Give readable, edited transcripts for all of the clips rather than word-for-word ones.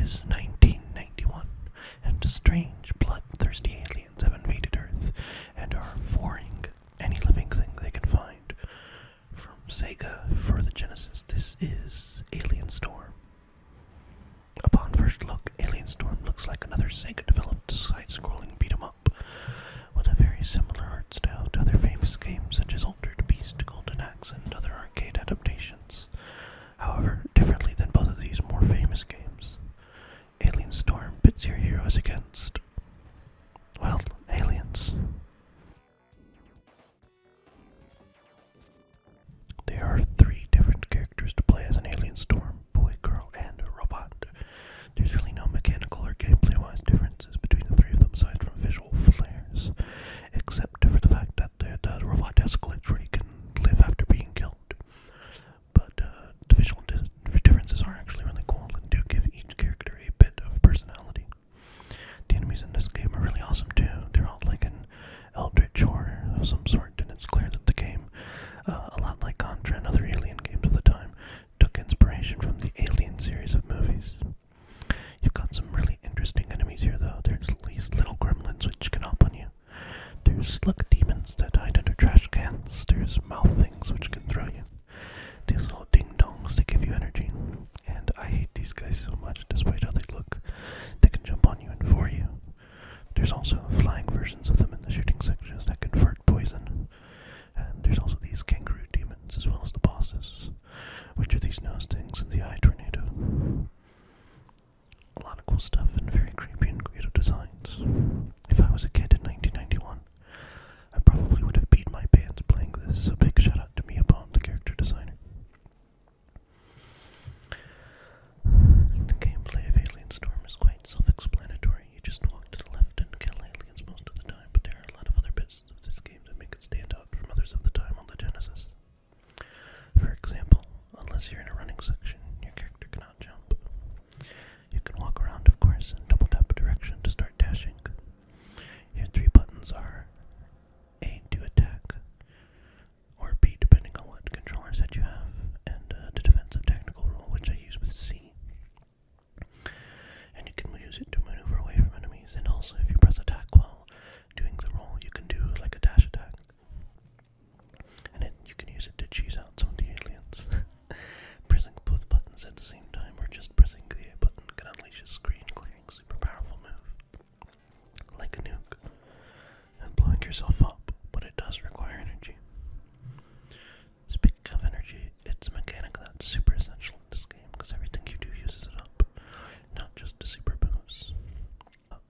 is 1991, and strange, bloodthirsty aliens have invaded Earth and are voring any living thing they can find. From Sega for the Genesis, this is Alien Storm. Upon first look, Alien Storm looks like another Sega-developed side-scrolling beat-em-up, with a very similar art style to other famous games such as Altered Beast, Golden Axe, and other arcade adaptations. However, differently than both of these more famous games, Alien Storm pits your heroes against, well, aliens. There are 3 different characters to play as an Alien Storm: boy, girl, and a robot. There's really no mechanical or gameplay-wise differences between the 3 of them aside from visual flares, except for the fact that the robot has a glitch where he can live after being killed. But the visual differences are actually really cool and do give each character a bit of personality. The enemies in this game are really awesome too. They're all like an eldritch horror of some sort, and it's clear that the game, a lot like Contra and other Alien games of the time, took inspiration from the Alien series of movies. You've got some really interesting enemies here though. There's these little gremlins which can hop on you. There's slug demons that hide under trash cans. There's mouth things which can throw you. These little ding-dongs that give you energy. And I hate these guys so much, despite how they look. They can jump on you and for you. There's also flying versions of them in the shooting sections that convert poison. And there's also these kangaroo demons, as well as the bosses, which are these nose things in the eye tornado. A lot of cool stuff and very creepy and creative designs. If I was a kid in 1991, I probably would have peed my pants playing this, so big shout out to Mia Bond, the character designer. The gameplay of Alien Storm is quite self-explanatory. You just walk to the left and kill aliens most of the time, but there are a lot of other bits of this game that make it stand out from others of the time on the Genesis. For example, unless you're in a running section, your character cannot jump. You can walk around, of course, and double tap a direction to start dashing. Your 3 buttons are A to attack, or B depending on what controller set you have, and the defensive technical rule, which I use with C. And you can use it to maneuver away from enemies, and also if you press attack while doing the roll, you can do like a dash attack. And you can use it to cheese out some of the aliens. Pressing both buttons at the same time, or just pressing the A button, can unleash a screen-clearing, super powerful move, like a nuke, and blowing yourself up, but it does require energy. Speaking of energy, it's a mechanic that's super essential in this game, because everything you do uses it up, not just a super boost.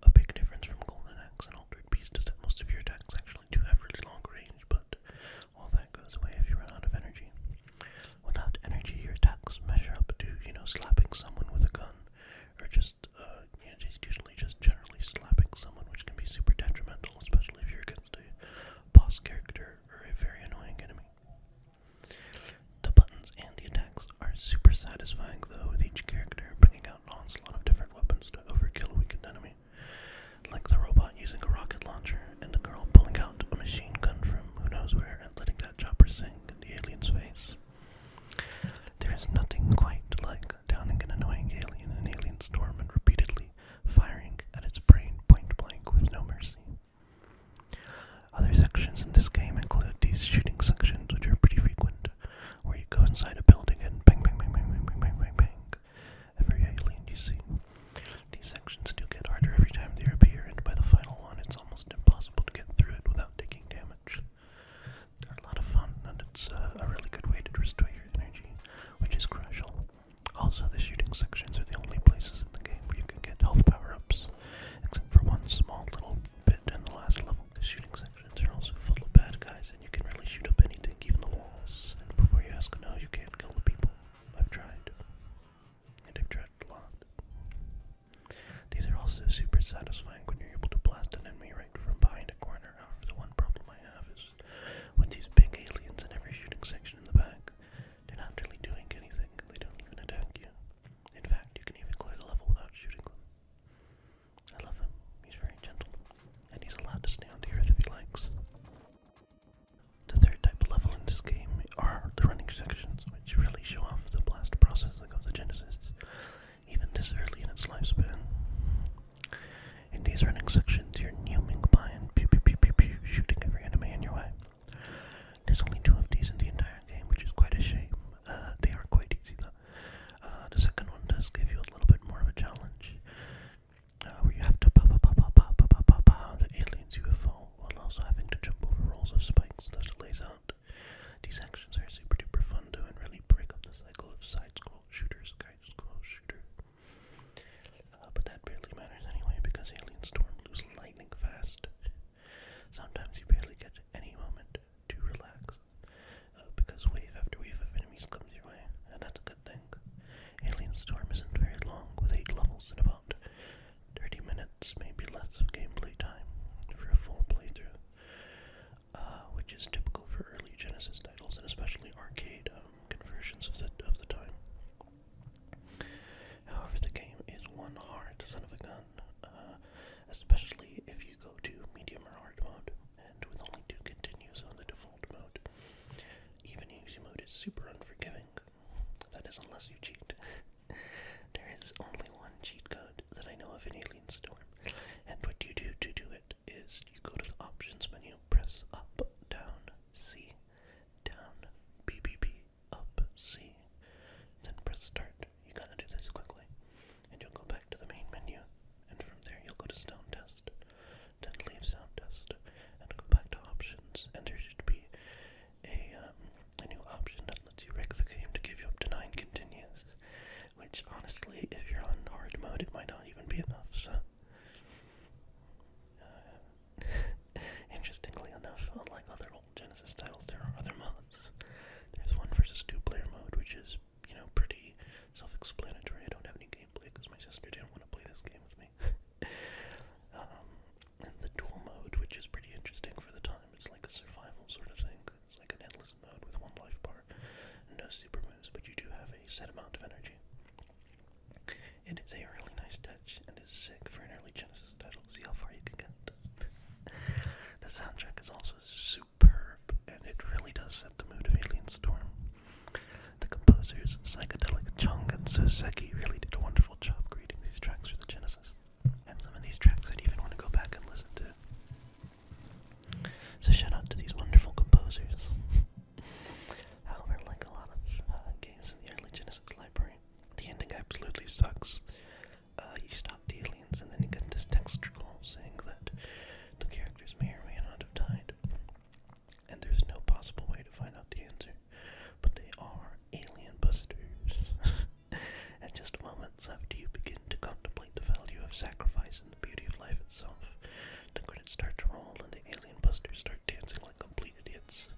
A big difference from Golden Axe and Altered Beast is that most of your attacks actually do have really long range, but all that goes away if you run out of energy. Without energy, your attacks measure up to, slapping someone with a gun, or just usually just generally slapping someone, which can be super detrimental, especially if you're against a boss character or a very annoying enemy. The buttons and the attacks are super satisfying though, with each character bringing out an onslaught of different weapons to overkill a weakened enemy, like the robot using a rocket launcher, and the girl pulling out a machine gun from who knows where and letting that chopper sing in the alien's face. There is nothing quite like downing an annoying alien in Alien Storm and repeatedly firing at its brain point blank with no mercy. Other sections in this game include these shooting sections, which are pretty frequent, where you go inside a building and bang bang bang bang bang bang bang bang bang every alien you see. These sections do get harder every time they appear, and by the final one it's almost impossible to get through it without taking damage. They're a lot of fun, and it's a really good way to restore your energy, which is crucial. Also, the shooting sections are the only places in the game where you can get health power-ups, except for one small little bit in the last level. The shooting sections are also full of bad guys, and you can really shoot up anything, even the walls. And before you ask, no, you can't kill the people. I've tried. And I've tried a lot. These are also super satisfying when you're able to blast an enemy right from behind a corner. However, the one problem I have is with these big aliens in every shooting section in the back, they're not really doing anything. They don't even attack you. In fact, you can even clear the level without shooting them. I love him. He's very gentle, and he's allowed to stay on the earth if he likes. The third type of level in this game are the running sections, which really show off the blast processing of the Genesis. Even this early in its lifespan, super unforgiving. That is, unless you cheat. There is only one cheat code that I know of in Alien Storm, and what you do to do it is you go to the options menu, press up, down, C, down, BBB, up, C, then press start. You gotta do this quickly, and you'll go back to the main menu, and from there you'll go to sound test, then leave sound test, and go back to options, and there should be a new option that lets you rig the game to give you up to 9 continues, which honestly, if you're on hard mode, it might not even be enough, so interestingly enough, unlike other old Genesis titles, there are other mods. There's 1 versus 2 player mode, which is, pretty self-explanatory. I don't have any gameplay because my sister didn't want to play this game with me. And the dual mode, which is pretty interesting for the time. It's like a survival sort of thing. It's like an endless mode with 1 life bar, no super moves, but you do have a set amount of energy. It is a really nice touch and is sick for an early Genesis title. See how far you can get. The soundtrack is also superb, and it really does set the mood of Alien Storm. The composers, Psychedelic Chung and Soseki, really did a wonderful job creating these tracks for the Genesis. And some of these tracks I'd even want to go back and listen to. So shout out to these wonderful composers. However, like a lot of games in the early Genesis library, the ending absolutely sucks. You stop the aliens and then you get this text scroll saying that the characters may or may not have died. And there's no possible way to find out the answer. But they are alien busters. And just moments after you begin to contemplate the value of sacrifice and the beauty of life itself, the credits start to roll and the alien busters start dancing like complete idiots,